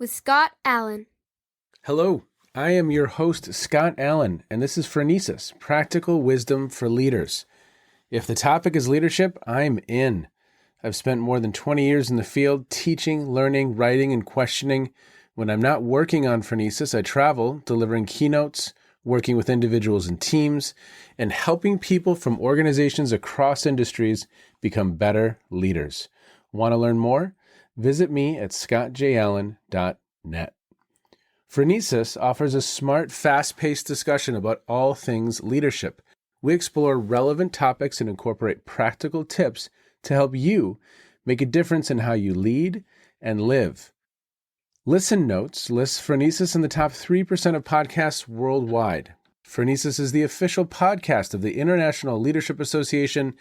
with Scott Allen. Hello, I am your host, Scott Allen, and this is Phronesis, Practical Wisdom for Leaders. If the topic is leadership, I'm in. I've spent more than 20 years in the field teaching, learning, writing, and questioning. When I'm not working on Phronesis, I travel, delivering keynotes, working with individuals and teams, and helping people from organizations across industries become better leaders. Want to learn more? Visit me at scottjallen.net. Phronesis offers a smart, fast-paced discussion about all things leadership. We explore relevant topics and incorporate practical tips to help you make a difference in how you lead and live. Listen Notes lists Phronesis in the top 3% of podcasts worldwide. Phronesis is the official podcast of the International Leadership Association.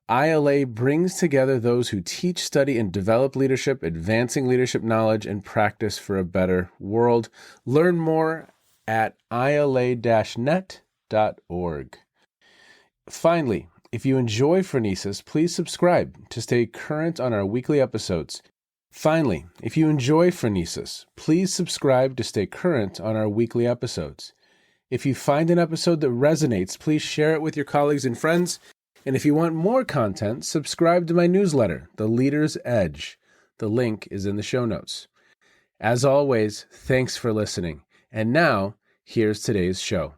ILA brings together those who teach, study, and develop leadership, advancing leadership knowledge and practice for a better world. Learn more at ila-net.org. Finally, if you enjoy Phronesis, please subscribe to stay current on our weekly episodes. If you find an episode that resonates, please share it with your colleagues and friends. And if you want more content, subscribe to my newsletter, The Leader's Edge. The link is in the show notes. As always, thanks for listening. And now, here's today's show.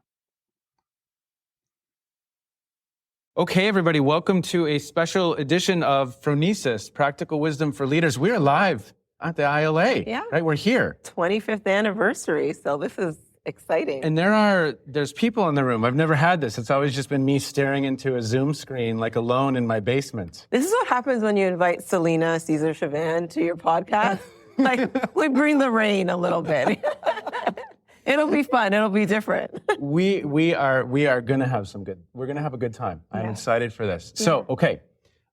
Okay, everybody, welcome to a special edition of Phronesis, Practical Wisdom for Leaders. We're live at the ILA, right? We're here. 25th anniversary, so this is exciting. And there's people in the room. I've never had this. It's always just been me staring into a Zoom screen, like alone in my basement. This is what happens when you invite Celina, Caesar, Chavannes to your podcast. Like, we bring the rain a little bit. It'll be fun. It'll be different. We are going to have we're going to have a good time. I'm excited for this. So, okay,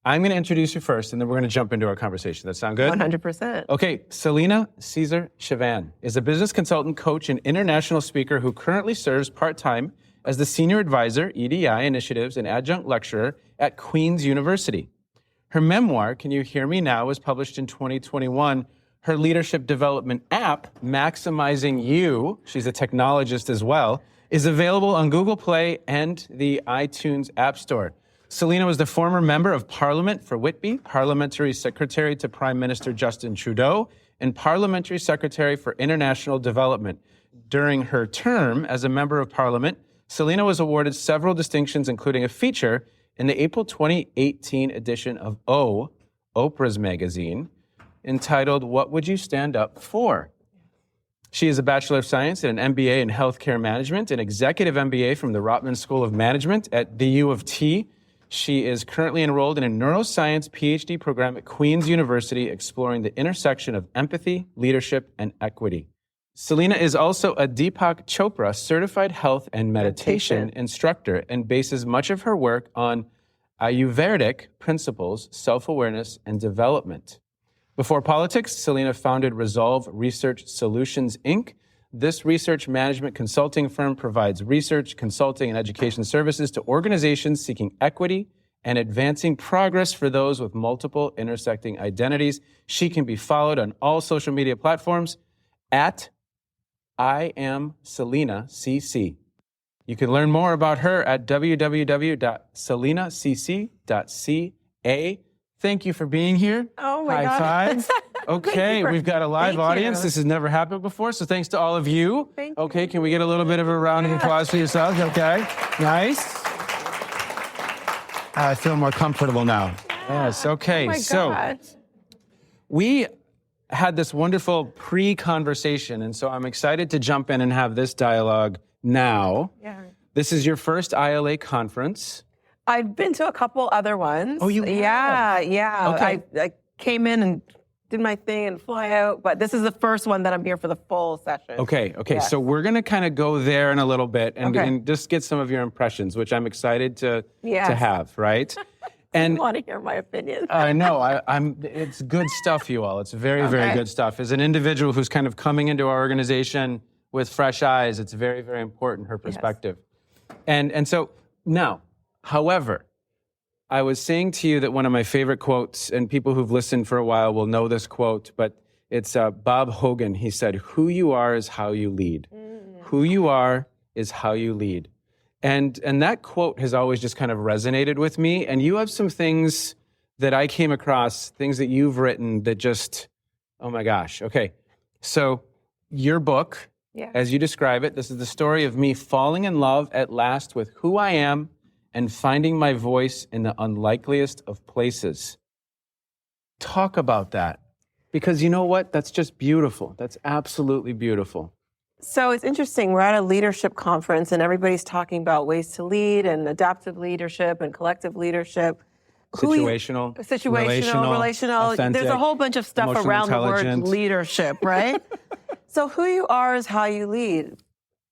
I'm going to introduce you first, and then we're going to jump into our conversation. That sound good? 100%. Okay, Celina Caesar Chavannes is a business consultant, coach, and international speaker who currently serves part-time as the Senior Advisor, EDI Initiatives, and Adjunct Lecturer at Queen's University. Her memoir, Can You Hear Me Now, was published in 2021. Her leadership development app, Maximizing You, she's a technologist as well, is available on Google Play and the iTunes App Store. Celina was the former Member of Parliament for Whitby, Parliamentary Secretary to Prime Minister Justin Trudeau, and Parliamentary Secretary for International Development. During her term as a Member of Parliament, Celina was awarded several distinctions, including a feature in the April 2018 edition of Oprah's magazine, entitled, What Would You Stand Up For? She is a Bachelor of Science and an MBA in Healthcare Management, an Executive MBA from the Rotman School of Management at the U of T. She is currently enrolled in a neuroscience Ph.D. program at Queen's University, exploring the intersection of empathy, leadership, and equity. Celina is also a Deepak Chopra certified health and meditation instructor and bases much of her work on Ayurvedic principles, self-awareness, and development. Before politics, Celina founded Resolve Research Solutions, Inc. This research management consulting firm provides research, consulting, and education services to organizations seeking equity and advancing progress for those with multiple intersecting identities. She can be followed on all social media platforms at I am Celina CC. You can learn more about her at www.celinacc.ca. Thank you for being here. Oh my God. High five. Okay, we've got a live audience. This has never happened before, so thanks to all of you. Thank you. Okay, can we get a little bit of a round of applause for yourselves? Okay, nice. I feel more comfortable now. Yes, okay. Oh my God. We had this wonderful pre-conversation, and so I'm excited to jump in and have this dialogue now. Yeah. This is your first ILA conference. I've been to a couple other ones. Oh, you have? Yeah. Okay. I came in and did my thing and fly out, but this is the first one that I'm here for the full session. Okay. Yes. So we're going to kind of go there in a little bit and, Okay. and just get some of your impressions, which I'm excited to Yes. have, right? I And want to hear my opinion. I know, it's good stuff, you all. It's very, very Okay. good stuff. As an individual who's kind of coming into our organization with fresh eyes, it's very, very important, her perspective. And so now, however, I was saying to you that one of my favorite quotes, and people who've listened for a while will know this quote, but It's Bob Hogan. He said, "Who you are is how you lead. Who you are is how you lead." And that quote has always just kind of resonated with me. And you have some things that I came across, things that you've written that just, oh my gosh. Okay. So your book, as you describe it, this is the story of me falling in love at last with who I am and finding my voice in the unlikeliest of places. Talk about that. Because you know what? That's just beautiful. That's absolutely beautiful. So it's interesting. We're at a leadership conference and everybody's talking about ways to lead and adaptive leadership and collective leadership. Situational, relational. authentic, there's a whole bunch of stuff around the word leadership, right? So who you are is how you lead.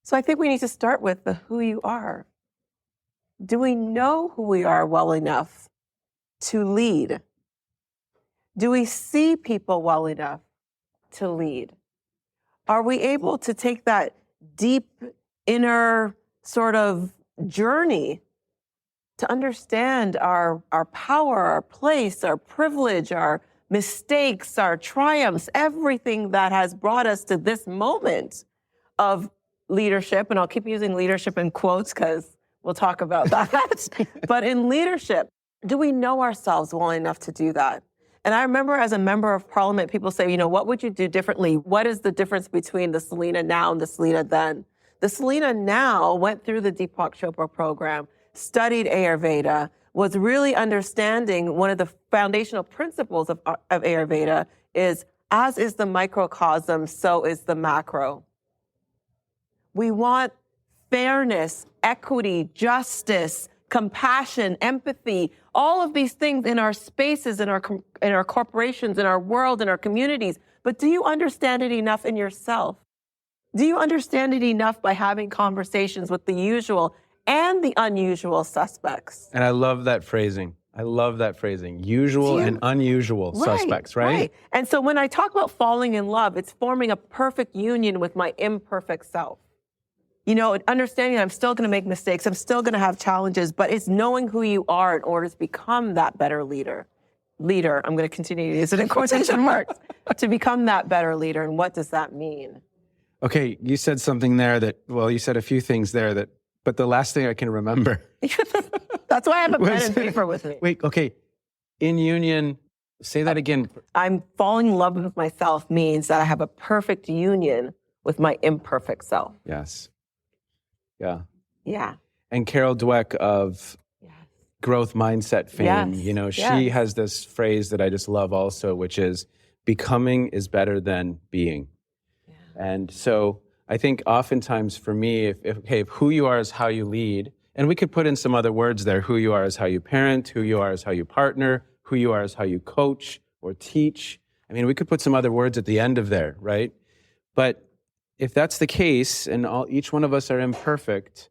So I think we need to start with the who you are. Do we know who we are well enough to lead? Do we see people well enough to lead? Are we able to take that deep inner sort of journey to understand our power, our place, our privilege, our mistakes, our triumphs, everything that has brought us to this moment of leadership? And I'll keep using leadership in quotes because we'll talk about that. But in leadership, do we know ourselves well enough to do that? And I remember as a member of parliament, people say, you know, what would you do differently? What is the difference between the Celina now and the Celina then? The Celina now went through the Deepak Chopra program, studied Ayurveda, was really understanding one of the foundational principles of Ayurveda is, as is the microcosm, so is the macro. We want fairness, equity, justice, compassion, empathy, all of these things in our spaces, in our corporations, in our world, in our communities. But do you understand it enough in yourself? Do you understand it enough by having conversations with the usual and the unusual suspects? And I love that phrasing. Usual and unusual suspects, right? Right. And so when I talk about falling in love, it's forming a perfect union with my imperfect self. You know, understanding that I'm still going to make mistakes, I'm still going to have challenges, but it's knowing who you are in order to become that better leader. I'm going to continue to use it in quotation marks, to become that better leader. And what does that mean? Okay, you said something there you said a few things there but the last thing I can remember. That's why I have a pen and paper with me. Wait, okay. In union, say that again. I'm falling in love with myself means that I have a perfect union with my imperfect self. Yes. Yeah. Yeah. And Carol Dweck of growth mindset fame, she has this phrase that I just love also, which is becoming is better than being. Yeah. And so I think oftentimes for me, if who you are is how you lead, and we could put in some other words there, who you are is how you parent, who you are is how you partner, who you are is how you coach or teach. I mean, we could put some other words at the end of there, right? But if that's the case, and each one of us are imperfect,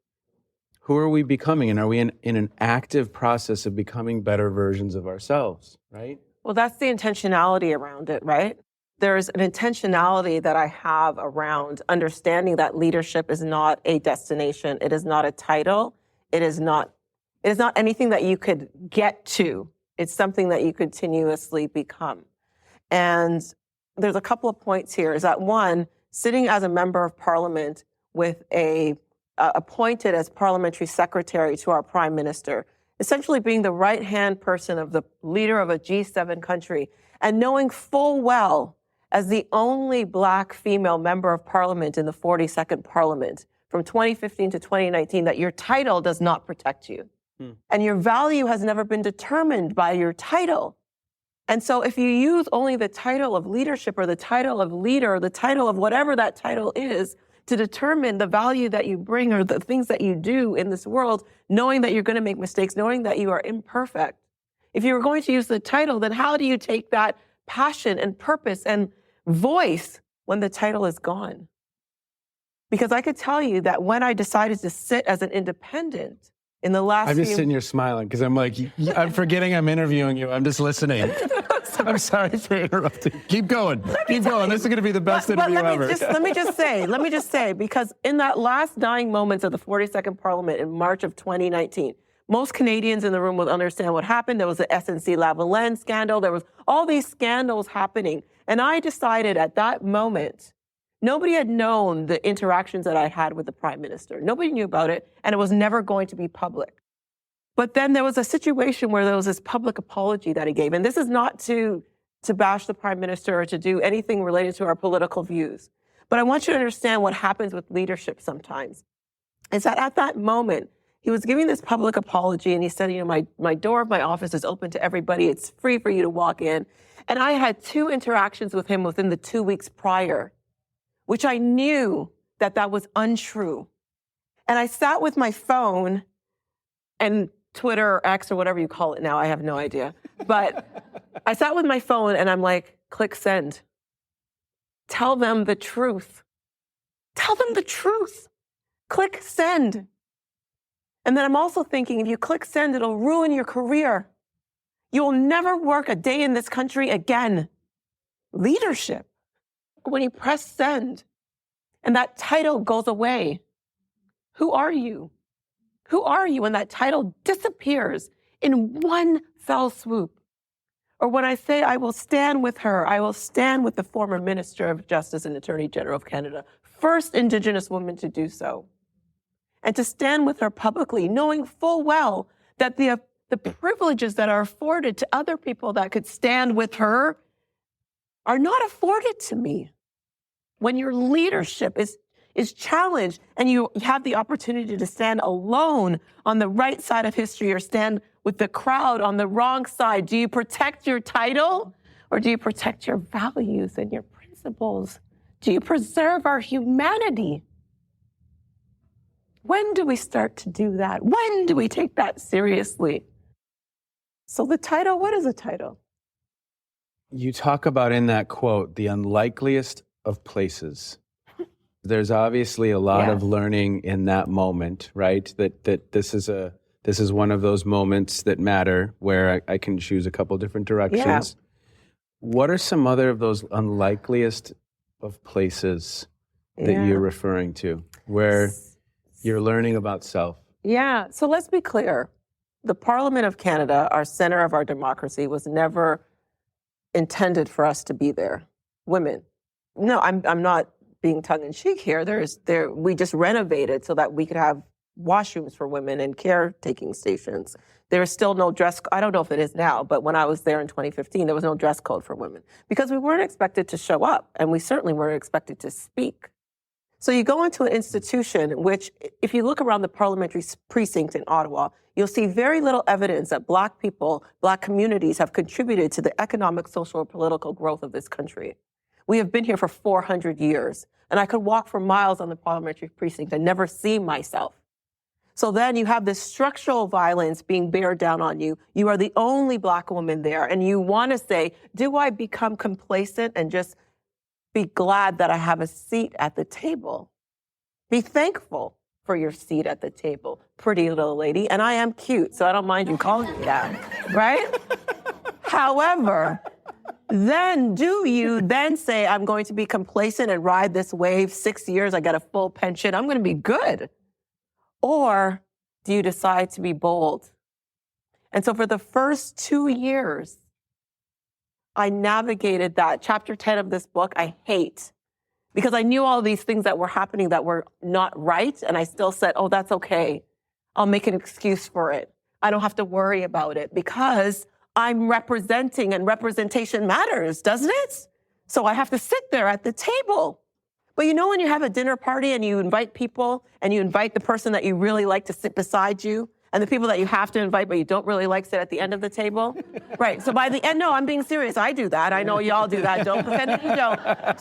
who are we becoming? And are we in an active process of becoming better versions of ourselves, right? Well, that's the intentionality around it, right? There's an intentionality that I have around understanding that leadership is not a destination. It is not a title. It is not anything that you could get to. It's something that you continuously become. And there's a couple of points here. Is that one, sitting as a member of parliament with appointed as parliamentary secretary to our prime minister, essentially being the right-hand person of the leader of a G7 country, and knowing full well, as the only Black female member of parliament in the 42nd parliament from 2015 to 2019, that your title does not protect you. And your value has never been determined by your title. And so if you use only the title of leadership or the title of leader or the title of whatever that title is to determine the value that you bring or the things that you do in this world, knowing that you're going to make mistakes, knowing that you are imperfect. If you were going to use the title, then how do you take that passion and purpose and voice when the title is gone? Because I could tell you that when I decided to sit as an independent in the last I'm just sitting here smiling because I'm like, I'm forgetting I'm interviewing you. I'm just listening. I'm sorry for interrupting. Keep going. Keep going. This is going to be the best interview ever. Let me just say, because in that last dying moments of the 42nd Parliament in March of 2019, Most Canadians in the room would understand what happened. There was the SNC-Lavalin scandal. There was all these scandals happening. And I decided at that moment, nobody had known the interactions that I had with the prime minister. Nobody knew about it, and it was never going to be public. But then there was a situation where there was this public apology that he gave. And this is not to bash the prime minister or to do anything related to our political views. But I want you to understand what happens with leadership sometimes. Is that at that moment, he was giving this public apology, and he said, my door of my office is open to everybody. It's free for you to walk in. And I had 2 interactions with him within the 2 weeks prior, which I knew that was untrue. And I sat with my phone and Twitter or X or whatever you call it now, I have no idea. But I sat with my phone and I'm like, click send. Tell them the truth. Tell them the truth. Click send. And then I'm also thinking, if you click send, it'll ruin your career. You will never work a day in this country again. Leadership. When you press send and that title goes away, who are you? Who are you when that title disappears in one fell swoop? Or when I say, I will stand with her, I will stand with the former Minister of Justice and Attorney General of Canada, first Indigenous woman to do so. And to stand with her publicly, knowing full well that the privileges that are afforded to other people that could stand with her are not afforded to me. When your leadership is challenged and you have the opportunity to stand alone on the right side of history or stand with the crowd on the wrong side, do you protect your title or do you protect your values and your principles? Do you preserve our humanity? When do we start to do that? When do we take that seriously? So the title, what is a title? You talk about in that quote, the unlikeliest of places. There's obviously a lot of learning in that moment, right? That this is one of those moments that matter where I can choose a couple different directions. Yeah. What are some other of those unlikeliest of places that you're referring to, where you're learning about self? Yeah, so let's be clear. The Parliament of Canada, our center of our democracy, was never intended for us to be there. Women. No, I'm not being tongue-in-cheek here. We just renovated so that we could have washrooms for women and caretaking stations. There is still no dress. I don't know if it is now, but when I was there in 2015, there was no dress code for women because we weren't expected to show up, and we certainly weren't expected to speak. So you go into an institution which, if you look around the parliamentary precinct in Ottawa, you'll see very little evidence that Black people, Black communities have contributed to the economic, social, and political growth of this country. We have been here for 400 years, and I could walk for miles on the parliamentary precinct and never see myself. So then you have this structural violence being bared down on you. You are the only Black woman there, and you want to say, do I become complacent and just be glad that I have a seat at the table? Be thankful for your seat at the table, pretty little lady. And I am cute, so I don't mind you calling me that, right? However, then do you then say, I'm going to be complacent and ride this wave 6 years, I got a full pension, I'm going to be good? Or do you decide to be bold? And so for the first 2 years, I navigated that. Chapter 10 of this book, I hate, because I knew all these things that were happening that were not right. And I still said, oh, that's okay. I'll make an excuse for it. I don't have to worry about it because I'm representing, and representation matters, doesn't it? So I have to sit there at the table. But you know when you have a dinner party and you invite people and you invite the person that you really like to sit beside you, and the people that you have to invite but you don't really like sit at the end of the table? Right, so by the end, no, I'm being serious. I do that. I know y'all do that. Don't pretend that you don't.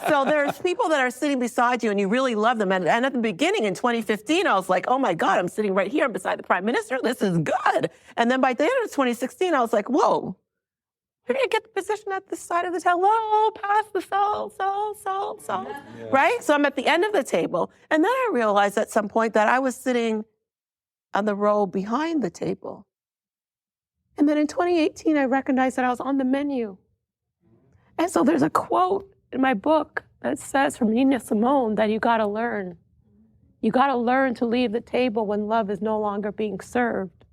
So there's people that are sitting beside you and you really love them. And at the beginning in 2015, I was like, oh my God, I'm sitting right here beside the Prime Minister. This is good. And then by the end of 2016, I was like, whoa, you're going to get the position at the side of the table. Oh, pass the salt. Yeah. Right? So I'm at the end of the table. And then I realized at some point that I was sitting on the row behind the table. And then in 2018, I recognized that I was on the menu. And so there's a quote in my book that says from Nina Simone that you got to learn. You got to learn to leave the table when love is no longer being served.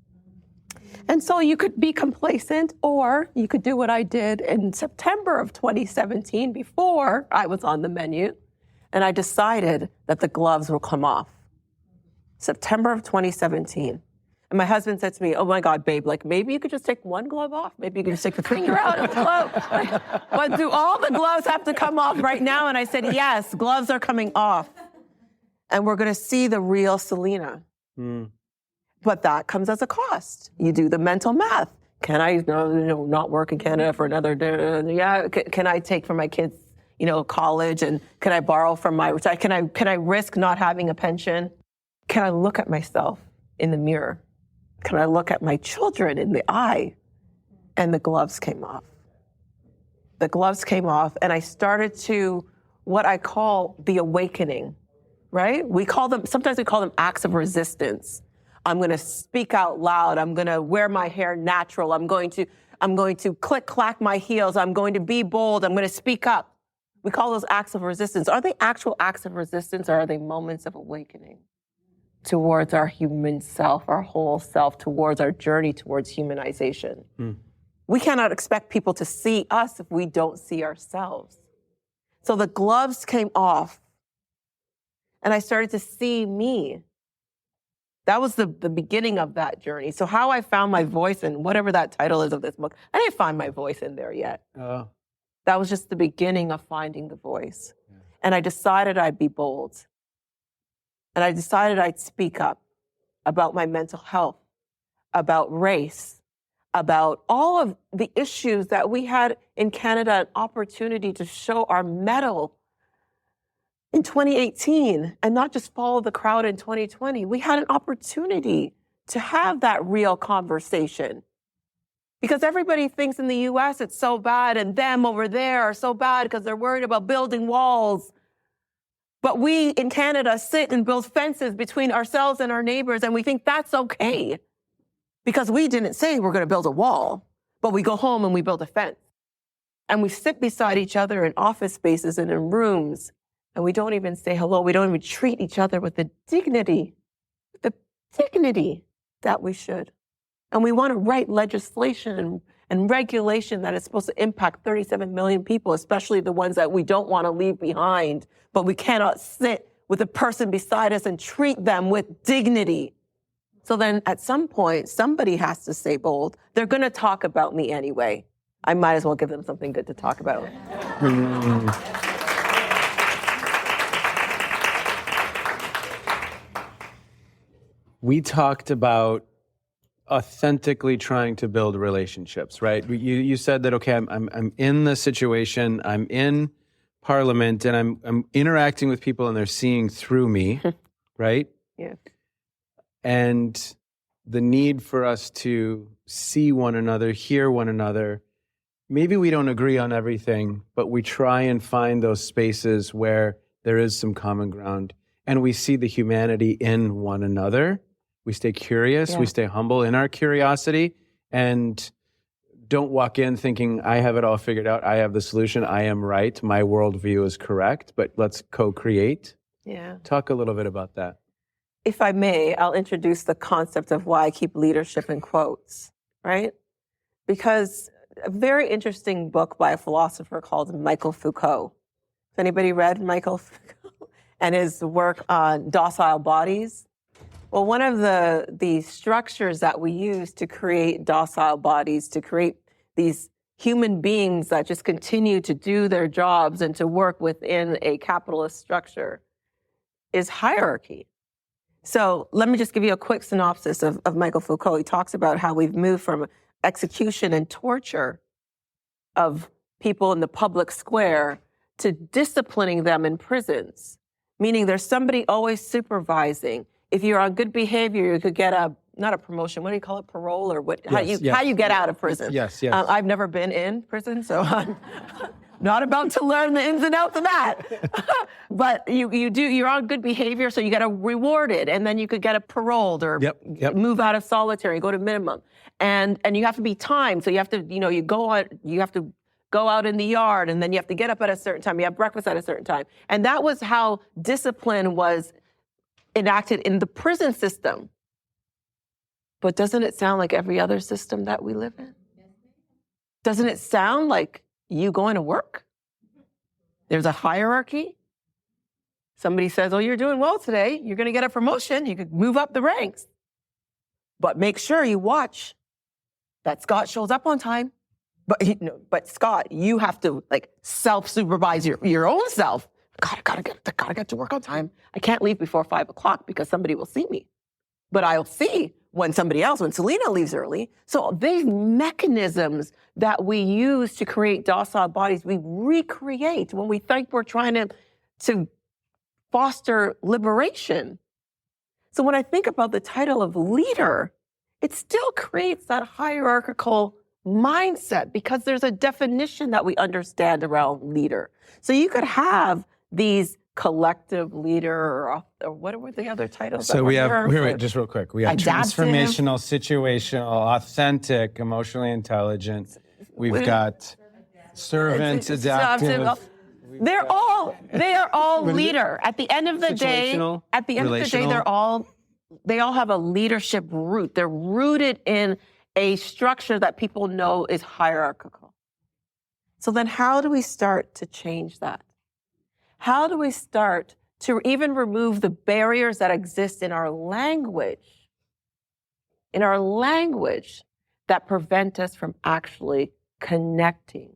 And so you could be complacent, or you could do what I did in September of 2017 before I was on the menu, and I decided that the gloves will come off. September of 2017. And my husband said to me, oh my God, babe, like maybe you could just take one glove off. Maybe you could just take the finger out of the glove. But do all the gloves have to come off right now? And I said, yes, gloves are coming off. And we're going to see the real Celina. But that comes as a cost. You do the mental math. Can I not work in Canada for another day? Yeah, can I take from my kids, college? And can I borrow from my retirement? Can I risk not having a pension? Can I look at myself in the mirror? Can I look at my children in the eye? And the gloves came off. The gloves came off, and I started to what I call the awakening, right? Sometimes we call them acts of resistance. I'm going to speak out loud. I'm going to wear my hair natural. I'm going to click, clack my heels. I'm going to be bold. I'm going to speak up. We call those acts of resistance. Are they actual acts of resistance, or are they moments of awakening towards our human self, our whole self, towards our journey towards humanization? We cannot expect people to see us if we don't see ourselves. So the gloves came off, and I started to see me. That was the beginning of that journey. So how I found my voice, and whatever that title is of this book, I didn't find my voice in there yet. That was just the beginning of finding the voice. Yeah. And I decided I'd be bold. And I decided I'd speak up about my mental health, about race, about all of the issues that we had in Canada, an opportunity to show our mettle in 2018 and not just follow the crowd in 2020. We had an opportunity to have that real conversation. Because everybody thinks in the US it's so bad, and them over there are so bad because they're worried about building walls. But we in Canada sit and build fences between ourselves and our neighbors, and we think that's okay. Because we didn't say we're going to build a wall, but we go home and we build a fence. And we sit beside each other in office spaces and in rooms, and we don't even say hello. We don't even treat each other with the dignity that we should. And we want to write legislation and regulation that is supposed to impact 37 million people, especially the ones that we don't want to leave behind. But we cannot sit with the person beside us and treat them with dignity. So then at some point, somebody has to stay bold. They're going to talk about me anyway. I might as well give them something good to talk about. We talked about authentically trying to build relationships, right? You said that, okay, I'm in the situation, I'm in Parliament, and I'm interacting with people, and they're seeing through me, right? Yeah. And the need for us to see one another, hear one another. Maybe we don't agree on everything, but we try and find those spaces where there is some common ground, and we see the humanity in one another. We stay curious, we stay humble in our curiosity, and don't walk in thinking, I have it all figured out, I have the solution, I am right, my worldview is correct, but let's co-create. Yeah. Talk a little bit about that. If I may, I'll introduce the concept of why I keep leadership in quotes, right? Because a very interesting book by a philosopher called Michael Foucault. Has anybody read Michael Foucault and his work on docile bodies? Well, one of the structures that we use to create docile bodies, to create these human beings that just continue to do their jobs and to work within a capitalist structure, is hierarchy. So let me just give you a quick synopsis of Michael Foucault. He talks about how we've moved from execution and torture of people in the public square to disciplining them in prisons, meaning there's somebody always supervising. If you're on good behavior, you could get not a promotion, what do you call it, parole, or what? How you get out of prison. Yes. I've never been in prison, so I'm not about to learn the ins and outs of that. But you're on good behavior, so you get rewarded, and then you could get a paroled or move out of solitary, go to minimum. And you have to be timed, so you have to, you have to go out in the yard, and then you have to get up at a certain time, you have breakfast at a certain time. And that was how discipline was enacted in the prison system. But doesn't it sound like every other system that we live in? Doesn't it sound like you going to work? There's a hierarchy. Somebody says, oh, you're doing well today. You're going to get a promotion. You could move up the ranks. But make sure you watch that Scott shows up on time. But Scott, you have to like self-supervise your own self. Gotta get to work on time. I can't leave before 5 o'clock because somebody will see me. But I'll see when Celina leaves early. So these mechanisms that we use to create docile bodies, we recreate when we think we're trying to foster liberation. So when I think about the title of leader, it still creates that hierarchical mindset because there's a definition that we understand around leader. So you could have these collective leader or what were the other titles? So we have, just real quick, we have adaptive, transformational, situational, authentic, emotionally intelligent. We've got servant, adaptive. They are all leader. At the end of the day, they all have a leadership root. They're rooted in a structure that people know is hierarchical. So then how do we start to change that? How do we start to even remove the barriers that exist in our language that prevent us from actually connecting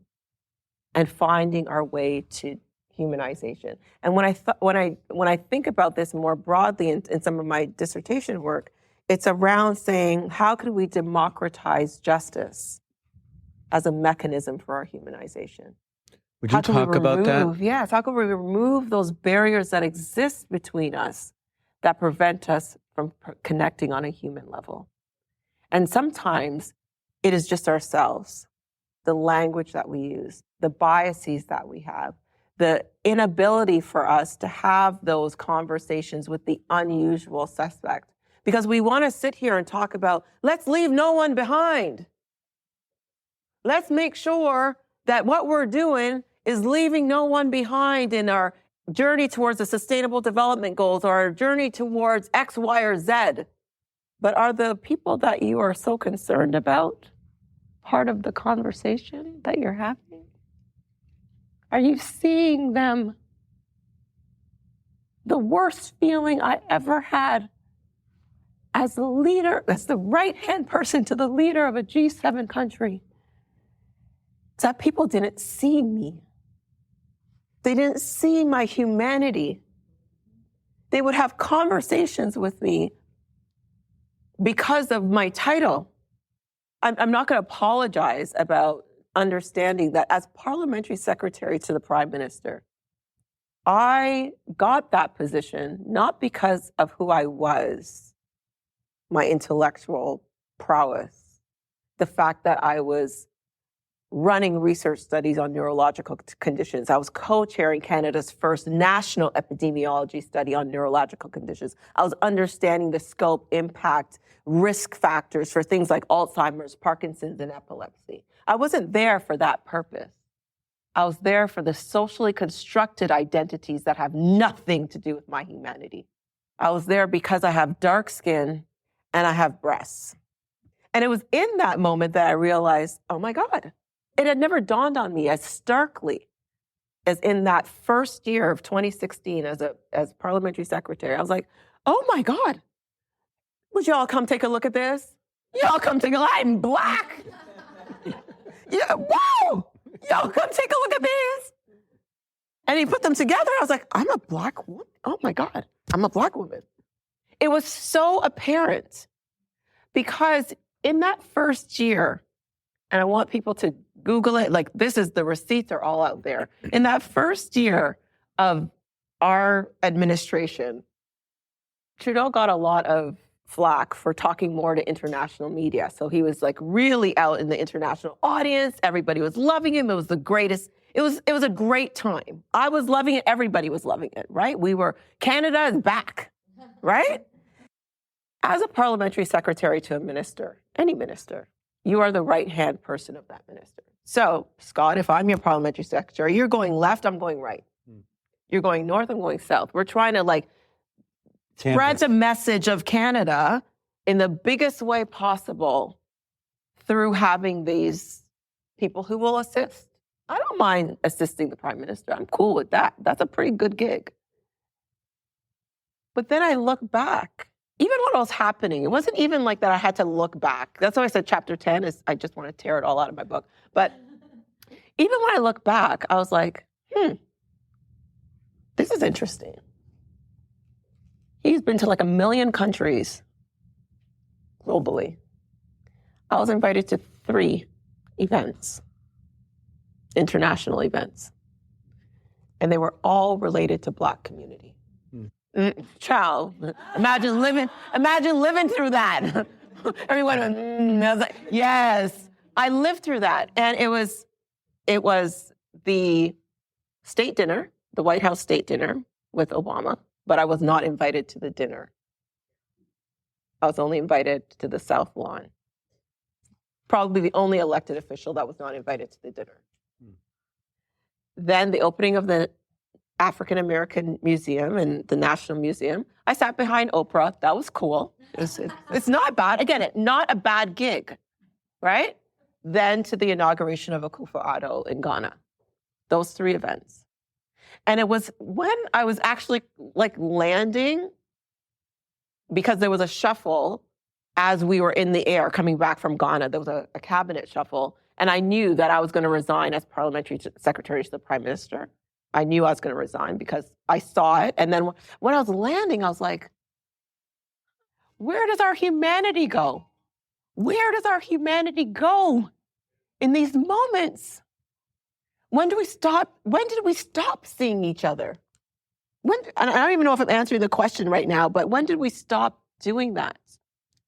and finding our way to humanization? And when I think about this more broadly in some of my dissertation work, it's around saying, how can we democratize justice as a mechanism for our humanization? Would you talk about that? Yes, how can we remove those barriers that exist between us that prevent us from connecting on a human level? And sometimes it is just ourselves, the language that we use, the biases that we have, the inability for us to have those conversations with the unusual suspect. Because we want to sit here and talk about, let's leave no one behind. Let's make sure that what we're doing is leaving no one behind in our journey towards the Sustainable Development Goals or our journey towards X, Y, or Z. But are the people that you are so concerned about part of the conversation that you're having? Are you seeing them? The worst feeling I ever had as the leader, as the right-hand person to the leader of a G7 country, is that people didn't see me. They didn't see my humanity. They would have conversations with me because of my title. I'm not going to apologize about understanding that as parliamentary secretary to the Prime Minister, I got that position not because of who I was, my intellectual prowess, the fact that I was running research studies on neurological conditions. I was co-chairing Canada's first national epidemiology study on neurological conditions. I was understanding the scope, impact, risk factors for things like Alzheimer's, Parkinson's, and epilepsy. I wasn't there for that purpose. I was there for the socially constructed identities that have nothing to do with my humanity. I was there because I have dark skin and I have breasts. And it was in that moment that I realized, oh my God, it had never dawned on me as starkly as in that first year of 2016 as parliamentary secretary. I was like, oh my God, would y'all come take a look at this? Y'all come take a look. I'm Black. Yeah, wow. Y'all come take a look at these. And he put them together. I was like, I'm a Black woman. Oh my God, I'm a Black woman. It was so apparent because in that first year, and I want people to Google it, like the receipts are all out there. In that first year of our administration, Trudeau got a lot of flack for talking more to international media. So he was like really out in the international audience. Everybody was loving him. It was the greatest. It was a great time. I was loving it. Everybody was loving it, right? Canada is back, right? As a parliamentary secretary to a minister, any minister, you are the right-hand person of that minister. So, Scott, if I'm your parliamentary secretary, you're going left, I'm going right. You're going north, I'm going south. We're trying to spread the message of Canada in the biggest way possible through having these people who will assist. I don't mind assisting the prime minister. I'm cool with that. That's a pretty good gig. But then I look back, even what was happening, it wasn't even like that I had to look back. That's why I said chapter 10 is, I just want to tear it all out of my book. But even when I look back, I was like, this is interesting. He's been to like 1 million countries globally. I was invited to 3 events, international events. And they were all related to Black community. Child, imagine living through that. Everyone went, I was like, yes, I lived through that. And it was the state dinner, the White House state dinner with Obama, but I was not invited to the dinner. I was only invited to the South Lawn. Probably the only elected official that was not invited to the dinner. Then the opening of the African American Museum and the National Museum. I sat behind Oprah. That was cool. It's not bad. Again, not a bad gig, right? Then to the inauguration of Akufo-Addo in Ghana. Those 3 events. And it was when I was actually like landing, because there was a shuffle as we were in the air coming back from Ghana. There was a cabinet shuffle. And I knew that I was going to resign as parliamentary secretary to the prime minister. I knew I was going to resign because I saw it. And then when I was landing, I was like, where does our humanity go? Where does our humanity go in these moments? When did we stop seeing each other? I don't even know if I'm answering the question right now, but when did we stop doing that?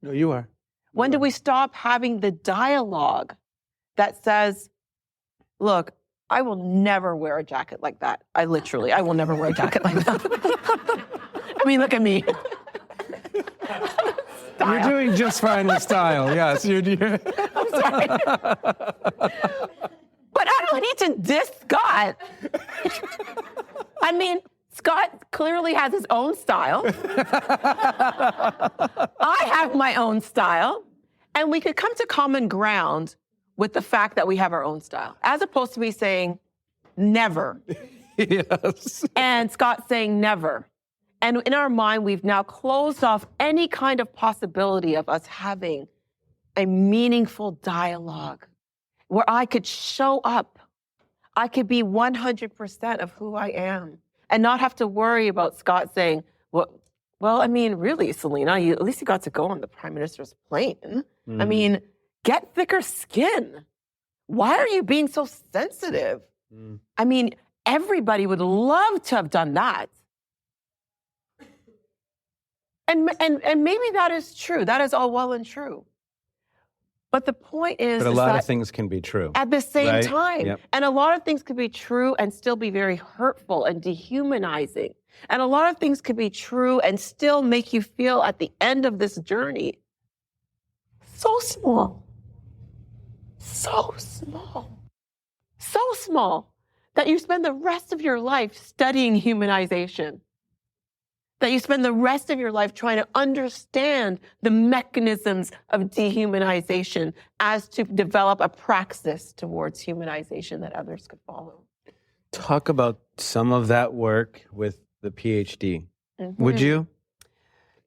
No, you are. When did we stop having the dialogue that says, look, I will never wear a jacket like that. I will never wear a jacket like that. I mean, look at me. You're doing just fine with style, yes. I'm sorry. But I don't need to diss Scott. I mean, Scott clearly has his own style. I have my own style. And we could come to common ground with the fact that we have our own style, as opposed to me saying never. Yes. And Scott saying never. And in our mind, we've now closed off any kind of possibility of us having a meaningful dialogue where I could show up. I could be 100% of who I am and not have to worry about Scott saying, well, I mean, really, Celina, at least you got to go on the prime minister's plane. I mean, get thicker skin. Why are you being so sensitive? I mean, everybody would love to have done that. And maybe that is true. That is all well and true. But the point is, but a lot of things can be true at the same time. Yep. And a lot of things could be true and still be very hurtful and dehumanizing. And a lot of things could be true and still make you feel at the end of this journey so small. So small. So small that you spend the rest of your life studying humanization. That you spend the rest of your life trying to understand the mechanisms of dehumanization as to develop a praxis towards humanization that others could follow. Talk about some of that work with the Ph.D. Would you?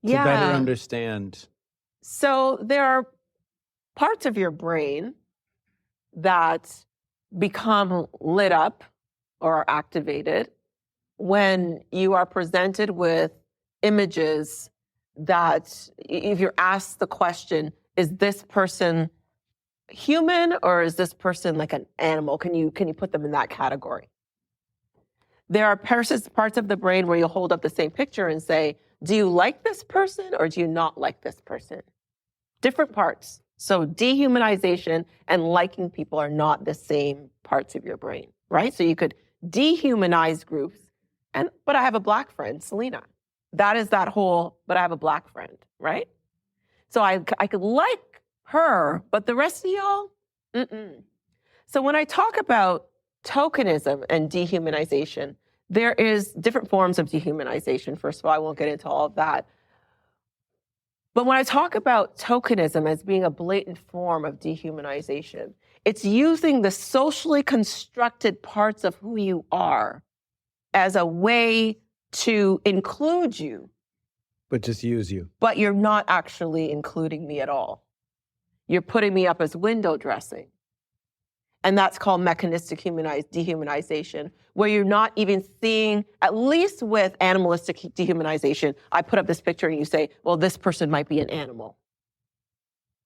To better understand. So there are parts of your brain that become lit up or are activated when you are presented with images that, if you're asked the question, is this person human or is this person like an animal? Can you put them in that category? There are parts of the brain where you'll hold up the same picture and say, do you like this person or do you not like this person? Different parts. So dehumanization and liking people are not the same parts of your brain, right? So you could dehumanize groups, but I have a Black friend, Celina. That is that whole, but I have a Black friend, right? So I could like her, but the rest of y'all, So when I talk about tokenism and dehumanization, there is different forms of dehumanization. First of all, I won't get into all of that. But when I talk about tokenism as being a blatant form of dehumanization, it's using the socially constructed parts of who you are as a way to include you. But just use you. But you're not actually including me at all. You're putting me up as window dressing. And that's called mechanistic dehumanization, where you're not even seeing, at least with animalistic dehumanization, I put up this picture and you say, well, this person might be an animal.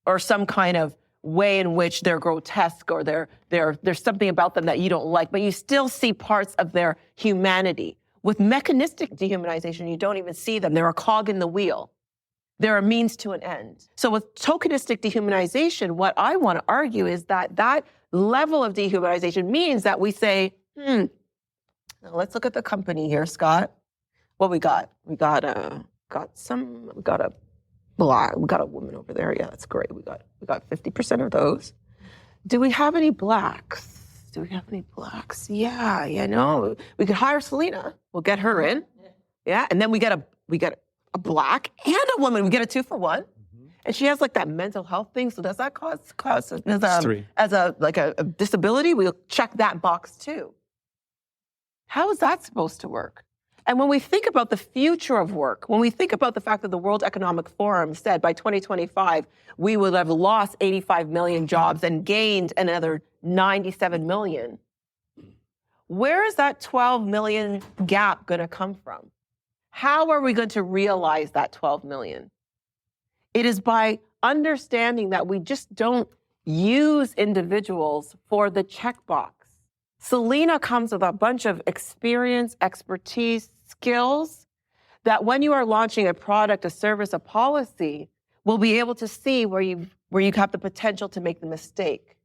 Or some kind of way in which they're grotesque or there's something about them that you don't like, but you still see parts of their humanity. With mechanistic dehumanization, you don't even see them. They're a cog in the wheel. They're a means to an end. So with tokenistic dehumanization, what I want to argue is that that level of dehumanization means that we say, now let's look at the company here, Scott. What we got? We got a woman over there. Yeah, that's great. We got 50% of those. Do we have any blacks? Yeah, no. We could hire Celina. We'll get her in. Yeah, and then we get a black and a woman. We get a 2-for-1. And she has like that mental health thing. So does that cause as a disability? We'll check that box too. How is that supposed to work? And when we think about the future of work, when we think about the fact that the World Economic Forum said by 2025, we would have lost 85 million jobs and gained another 97 million. Where is that 12 million gap going to come from? How are we going to realize that 12 million? It is by understanding that we just don't use individuals for the checkbox. Celina comes with a bunch of experience, expertise, skills that when you are launching a product, a service, a policy, we'll be able to see where you have the potential to make the mistake.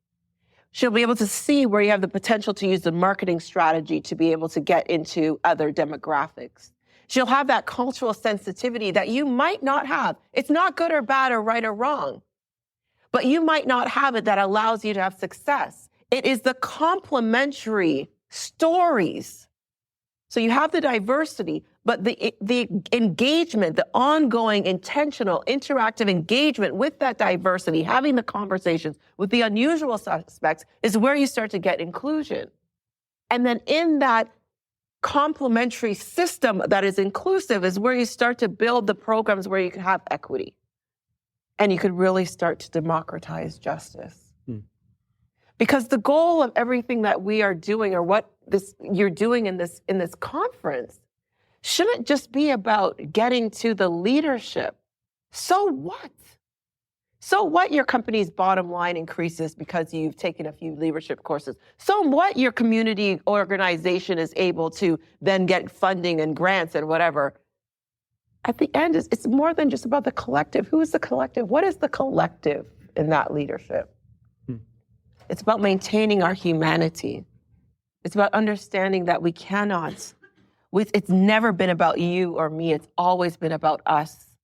She'll be able to see where you have the potential to use the marketing strategy to be able to get into other demographics. She'll have that cultural sensitivity that you might not have. It's not good or bad or right or wrong, but you might not have it that allows you to have success. It is the complementary stories. So you have the diversity, but the engagement, the ongoing, intentional, interactive engagement with that diversity, having the conversations with the unusual suspects is where you start to get inclusion. And then in that complementary system that is inclusive is where you start to build the programs where you can have equity. And you could really start to democratize justice. Because the goal of everything that we are doing or what you're doing in this conference shouldn't just be about getting to the leadership. So what? So what your company's bottom line increases because you've taken a few leadership courses? So what your community organization is able to then get funding and grants and whatever? At the end, it's more than just about the collective. Who is the collective? What is the collective in that leadership? It's about maintaining our humanity. It's about understanding that we cannot. It's never been about you or me. It's always been about us.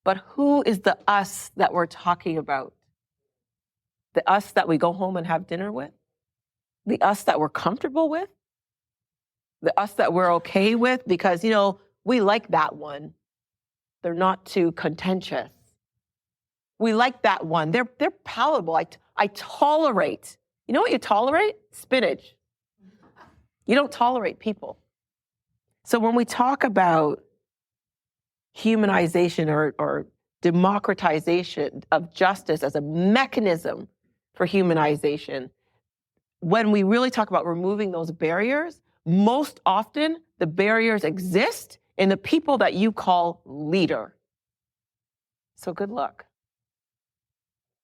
But who is the us that we're talking about? The us that we go home and have dinner with? The us that we're comfortable with? The us that we're okay with because, we like that one. They're not too contentious. We like that one. They're palatable. I tolerate. You know what you tolerate? Spinach. You don't tolerate people. So when we talk about humanization or democratization of justice as a mechanism for humanization, when we really talk about removing those barriers, most often the barriers exist in the people that you call leader. So good luck.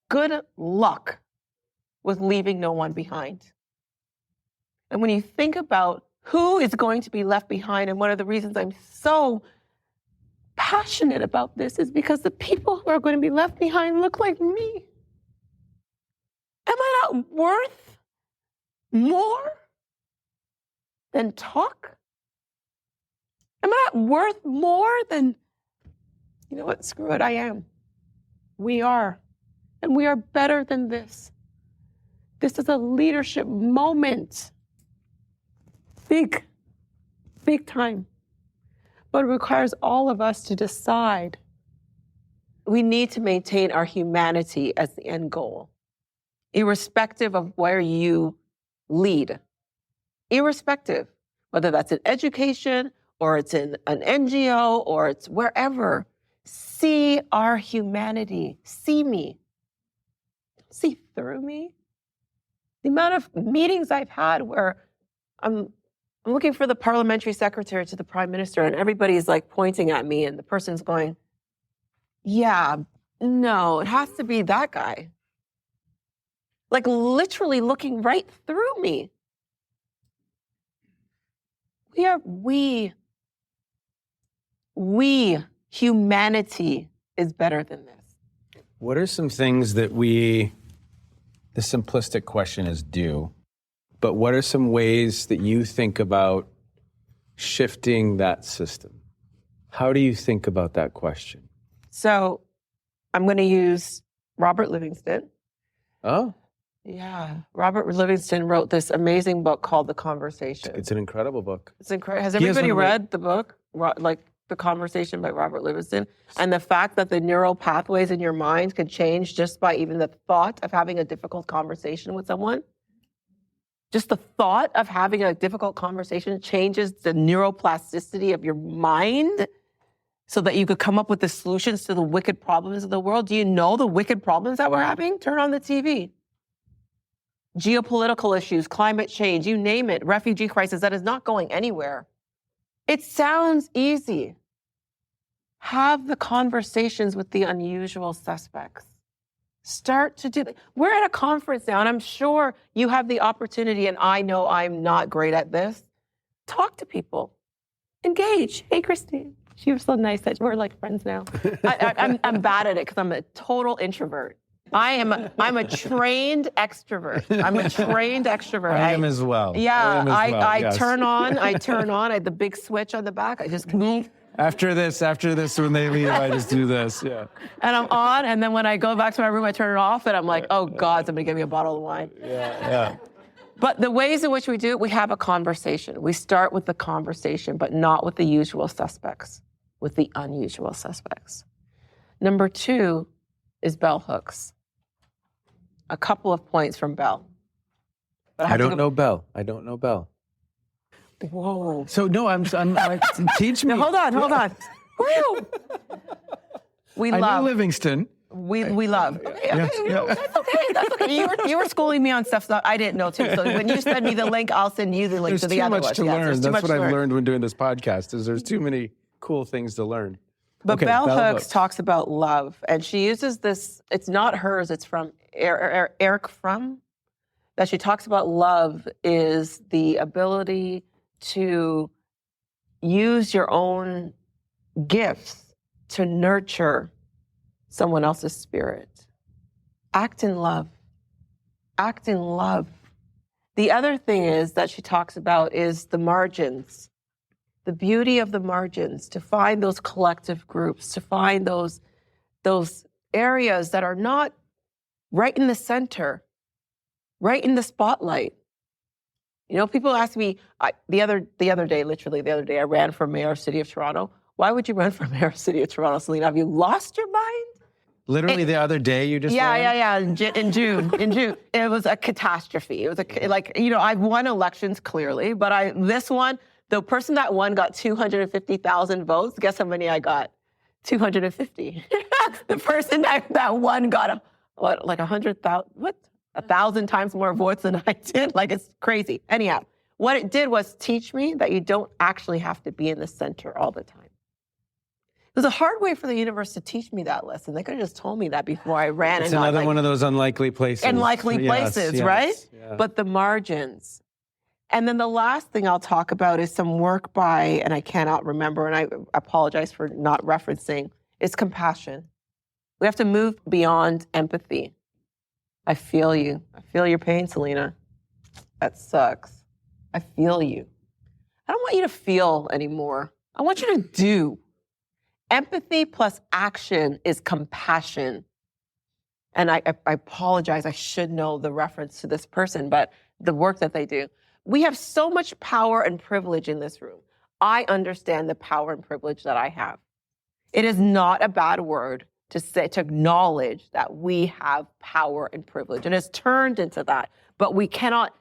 Good luck with leaving no one behind. And when you think about who is going to be left behind, and one of the reasons I'm so passionate about this is because the people who are going to be left behind look like me. Am I not worth more than talk? Am I not worth more than, you know what, screw it, I am. We are. And we are better than this. This is a leadership moment. Big time. But it requires all of us to decide we need to maintain our humanity as the end goal, irrespective of where you lead, irrespective, whether that's in education or it's in an NGO or it's wherever. See our humanity. See me. See through me. The amount of meetings I've had where I'm looking for the parliamentary secretary to the prime minister and everybody's like pointing at me and the person's going, yeah, no, it has to be that guy. Like literally looking right through me. We, humanity is better than this. What are some things that the simplistic question is do, but what are some ways that you think about shifting that system? How do you think about that question? So I'm going to use Robert Livingston. Oh. Yeah. Robert Livingston wrote this amazing book called The Conversation. It's an incredible book. It's incredible. Has everybody read the book? Like The Conversation by Robert Livingston? And the fact that the neural pathways in your mind could change just by even the thought of having a difficult conversation with someone? Just the thought of having a difficult conversation changes the neuroplasticity of your mind so that you could come up with the solutions to the wicked problems of the world. Do you know the wicked problems that we're having? Turn on the TV. Geopolitical issues, climate change, you name it, refugee crisis, that is not going anywhere. It sounds easy. Have the conversations with the unusual suspects. Start to do that. We're at a conference now, and I'm sure you have the opportunity, and I know I'm not great at this. Talk to people. Engage. Hey, Christine. She was so nice that we're like friends now. I'm bad at it because I'm a total introvert. I'm a trained extrovert. I'm a trained extrovert. I am as well. Yeah, I turn on. I have the big switch on the back. I just After this, when they leave, I just do this. Yeah. And I'm on, and then when I go back to my room, I turn it off, and I'm like, oh God, somebody give me a bottle of wine. Yeah. But the ways in which we do it, we have a conversation. We start with the conversation, but not with the usual suspects, with the unusual suspects. Number 2 is bell hooks. A couple of points from Bell. But I don't know Bell. Whoa. So no, I'm teach me. No, hold on. Woo! I knew Livingston. We love. Okay, That's okay. You were schooling me on stuff that I didn't know too. So when you send me the link, I'll send you the link to the other one. There's too much to learn. That's what I've learned when doing this podcast. Is there's too many cool things to learn. But Bell Hooks talks about love, and she uses this. It's not hers. It's from Eric Fromm. That she talks about love is the ability to use your own gifts to nurture someone else's spirit. Act in love. Act in love. The other thing is that she talks about is the margins. The beauty of the margins, to find those collective groups, to find those areas that are not right in the center, right in the spotlight. You know, people ask me the other day, I ran for mayor of City of Toronto. Why would you run for mayor of City of Toronto, Celina? Have you lost your mind? Literally the other day you just ran? Yeah. In June. It was a catastrophe. It was I've won elections clearly, but this one, the person that won got 250,000 votes. Guess how many I got? 250. The person that won got 100,000. What? 1,000 times more votes than I did. Like, it's crazy. Anyhow, what it did was teach me that you don't actually have to be in the center all the time. It was a hard way for the universe to teach me that lesson. They could have just told me that before I ran. It's another one of those unlikely places. Yes, right? Yeah. But the margins. And then the last thing I'll talk about is some work by, and I cannot remember, and I apologize for not referencing, is compassion. We have to move beyond empathy. I feel you. I feel your pain, Celina. That sucks. I feel you. I don't want you to feel anymore. I want you to do. Empathy plus action is compassion. And I apologize. I should know the reference to this person, but the work that they do. We have so much power and privilege in this room. I understand the power and privilege that I have. It is not a bad word to acknowledge that we have power and privilege. And it's turned into that. But we cannot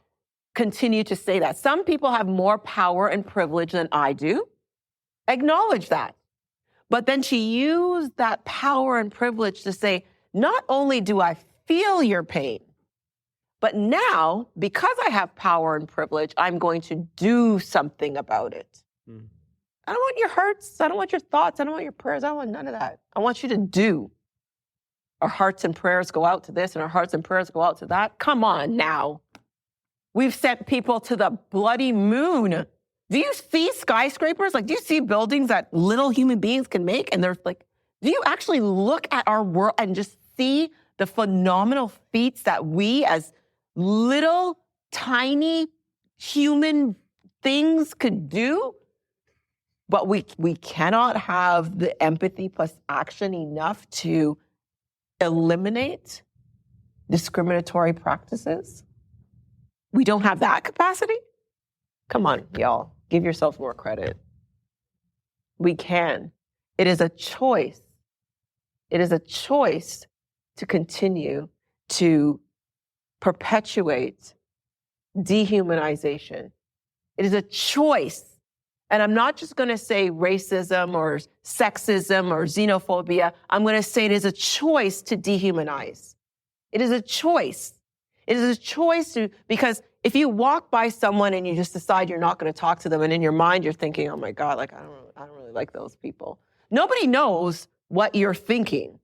continue to say that. Some people have more power and privilege than I do. Acknowledge that. But then she used that power and privilege to say, not only do I feel your pain, but now, because I have power and privilege, I'm going to do something about it. Mm. I don't want your hurts. I don't want your thoughts. I don't want your prayers. I don't want none of that. I want you to do. Our hearts and prayers go out to this, and our hearts and prayers go out to that. Come on now. We've sent people to the bloody moon. Do you see skyscrapers? Like, do you see buildings that little human beings can make? And there's like, do you actually look at our world and just see the phenomenal feats that we as little, tiny human things could do? But we cannot have the empathy plus action enough to eliminate discriminatory practices. We don't have that capacity? Come on, y'all. Give yourselves more credit. We can. It is a choice. It is a choice to continue to perpetuate dehumanization. It is a choice. And I'm not just going to say racism or sexism or xenophobia. I'm going to say it is a choice to dehumanize. It is a choice. It is a choice because if you walk by someone and you just decide you're not going to talk to them, and in your mind you're thinking, oh my God, like I don't really like those people. Nobody knows what you're thinking.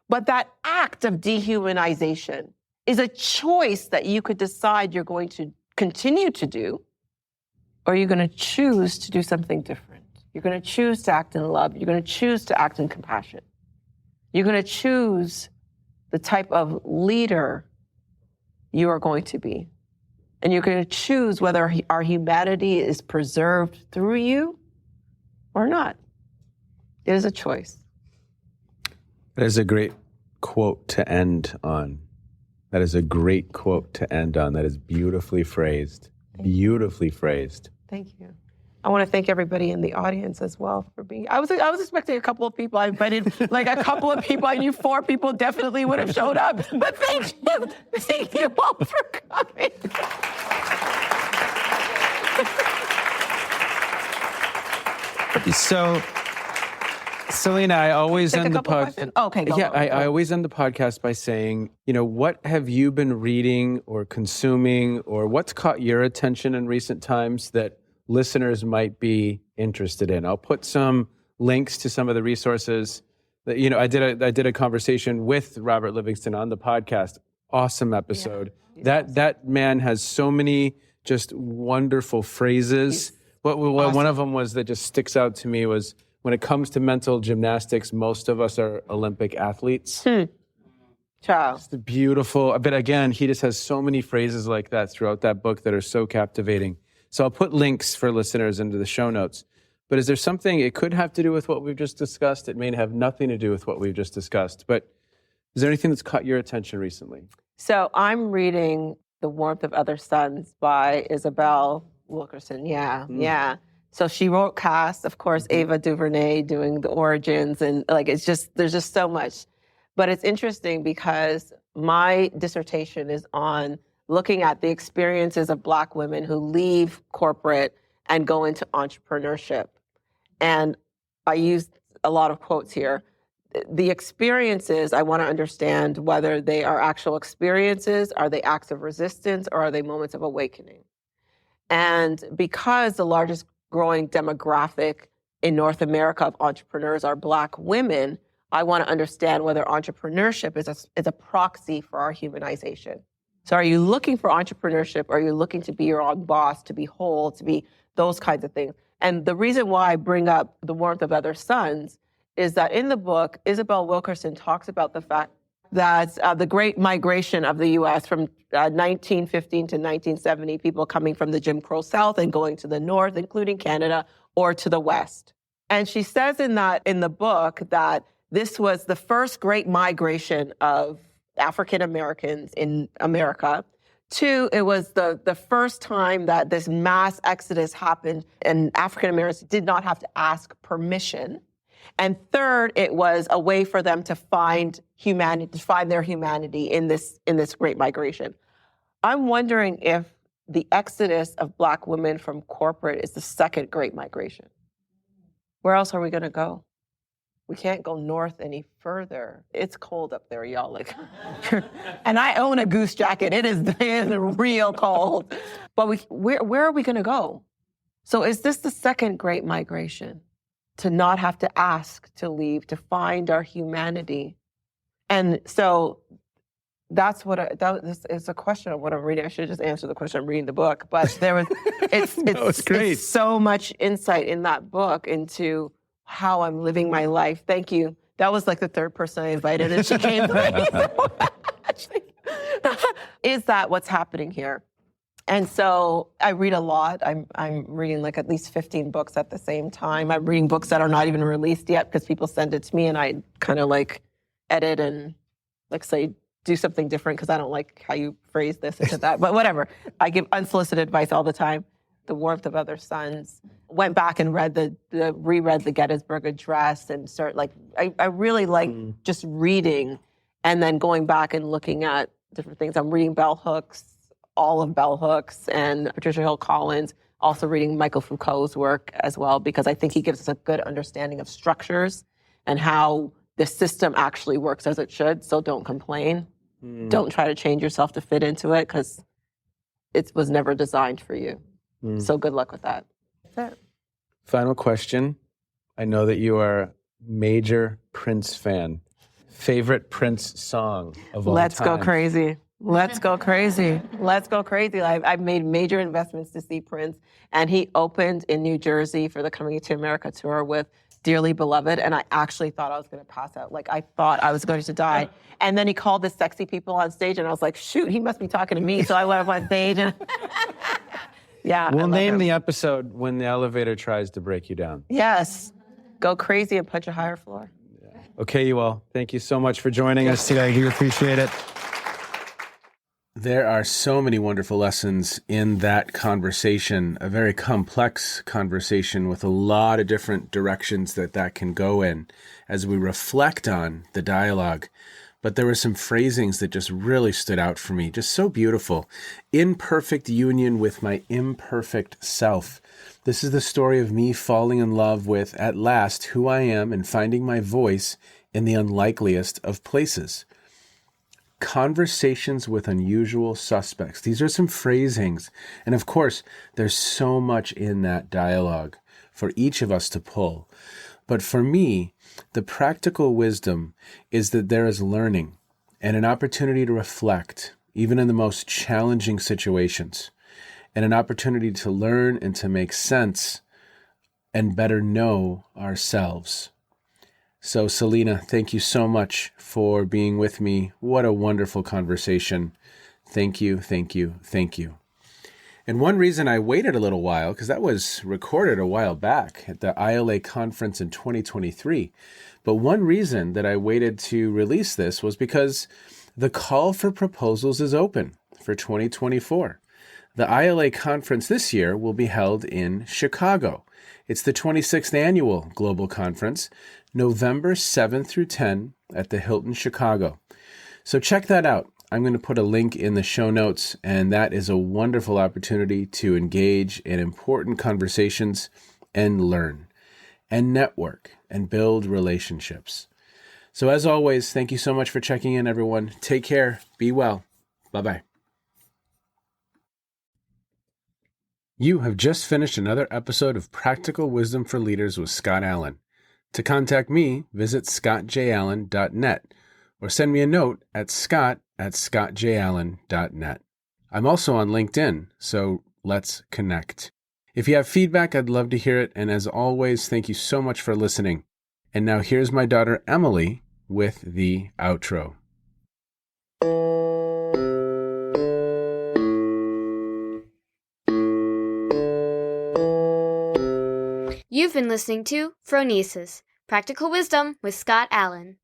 But that act of dehumanization is a choice that you could decide you're going to continue to do, or you're going to choose to do something different. You're going to choose to act in love. You're going to choose to act in compassion. You're going to choose the type of leader you are going to be. And you're going to choose whether our humanity is preserved through you or not. It is a choice. That is a great quote to end on. That is a great quote to end on. That is beautifully phrased. Beautifully phrased. Thank you. I want to thank everybody in the audience as well for being. I was expecting a couple of people. I invited like a couple of people. I knew 4 people definitely would have showed up. But thank you all for coming. So, Celina, I always end the podcast. I always end the podcast by saying, what have you been reading or consuming, or what's caught your attention in recent times that listeners might be interested in? I'll put some links to some of the resources that, I did a conversation with Robert Livingston on the podcast. Awesome episode. Yeah, that man has so many just wonderful phrases. Awesome. One of them was that just sticks out to me was, when it comes to mental gymnastics, most of us are Olympic athletes. Child. It's beautiful. But again, he just has so many phrases like that throughout that book that are so captivating. So I'll put links for listeners into the show notes. But is there something, it could have to do with what we've just discussed. It may have nothing to do with what we've just discussed. But is there anything that's caught your attention recently? So I'm reading The Warmth of Other Suns by Isabel Wilkerson. Yeah. So she wrote Caste, of course, Ava DuVernay doing the origins, and there's just so much. But it's interesting because my dissertation is on looking at the experiences of Black women who leave corporate and go into entrepreneurship. And I used a lot of quotes here. The experiences, I want to understand whether they are actual experiences, are they acts of resistance, or are they moments of awakening? And because the largest growing demographic in North America of entrepreneurs are Black women, I want to understand whether entrepreneurship is a proxy for our humanization. So are you looking for entrepreneurship? Or are you looking to be your own boss, to be whole, to be those kinds of things? And the reason why I bring up The Warmth of Other Suns is that in the book, Isabel Wilkerson talks about the fact that the great migration of the U.S. from 1915 to 1970, people coming from the Jim Crow South and going to the North, including Canada, or to the West. And she says in the book that this was the first great migration of African Americans in America. 2, it was the first time that this mass exodus happened and African Americans did not have to ask permission. And third, it was a way for them to find humanity, to find their humanity in this great migration. I'm wondering if the exodus of Black women from corporate is the second great migration. Where else are we going to go? We can't go north any further. It's cold up there, y'all. Like, and I own a goose jacket. It is real cold. But where are we going to go? So is this the second great migration? To not have to ask to leave, to find our humanity. And so that's what this is a question of what I'm reading. I should just answer the question. I'm reading the book, but it's great. It's so much insight in that book into how I'm living my life. Thank you. That was like the third person I invited, and she came to me. Is that what's happening here? And so I read a lot. I'm reading like at least 15 books at the same time. I'm reading books that are not even released yet because people send it to me and I kind of like edit and like say, do something different because I don't like how you phrase this into that. But whatever. I give unsolicited advice all the time. The Warmth of Other Suns. Went back and reread the Gettysburg Address and I really like just reading and then going back and looking at different things. I'm reading Bell Hooks, all of Bell Hooks and Patricia Hill Collins, also reading Michael Foucault's work as well, because I think he gives us a good understanding of structures and how the system actually works as it should. So don't complain. Don't try to change yourself to fit into it because it was never designed for you. So good luck with that. That's it. Final question. I know that you are a major Prince fan. Favorite Prince song of all time? Let's go crazy. Let's go crazy. Let's go crazy. I've made major investments to see Prince, and he opened in New Jersey for the Coming to America tour with Dearly Beloved, and I actually thought I was going to pass out. Like, I thought I was going to die. And then he called the sexy people on stage, and I was like, shoot, he must be talking to me. So I went up on stage, and yeah. We'll name the episode When the Elevator Tries to Break You Down. Yes. Go crazy and punch a higher floor. Yeah. Okay, you all. Thank you so much for joining us today. I do appreciate it. There are so many wonderful lessons in that conversation, a very complex conversation with a lot of different directions that can go in as we reflect on the dialogue. But there were some phrasings that just really stood out for me, just so beautiful. In perfect union with my imperfect self. This is the story of me falling in love with, at last, who I am and finding my voice in the unlikeliest of places. Conversations with unusual suspects. These are some phrasings. And of course, there's so much in that dialogue for each of us to pull. But for me, the practical wisdom is that there is learning and an opportunity to reflect, even in the most challenging situations, and an opportunity to learn and to make sense and better know ourselves. So, Celina, thank you so much for being with me. What a wonderful conversation. Thank you, thank you, thank you. And one reason I waited a little while, because that was recorded a while back at the ILA conference in 2023. But one reason that I waited to release this was because the call for proposals is open for 2024. The ILA conference this year will be held in Chicago. It's the 26th annual global conference, November 7th through 10 at the Hilton Chicago. So check that out. I'm going to put a link in the show notes, and that is a wonderful opportunity to engage in important conversations and learn and network and build relationships. So as always, thank you so much for checking in, everyone. Take care. Be well. Bye-bye. You have just finished another episode of Practical Wisdom for Leaders with Scott Allen. To contact me, visit scottjallen.net or send me a note at scott@scottjallen.net. I'm also on LinkedIn, so let's connect. If you have feedback, I'd love to hear it. And as always, thank you so much for listening. And now here's my daughter, Emily, with the outro. You've been listening to Phronesis, Practical Wisdom with Scott Allen.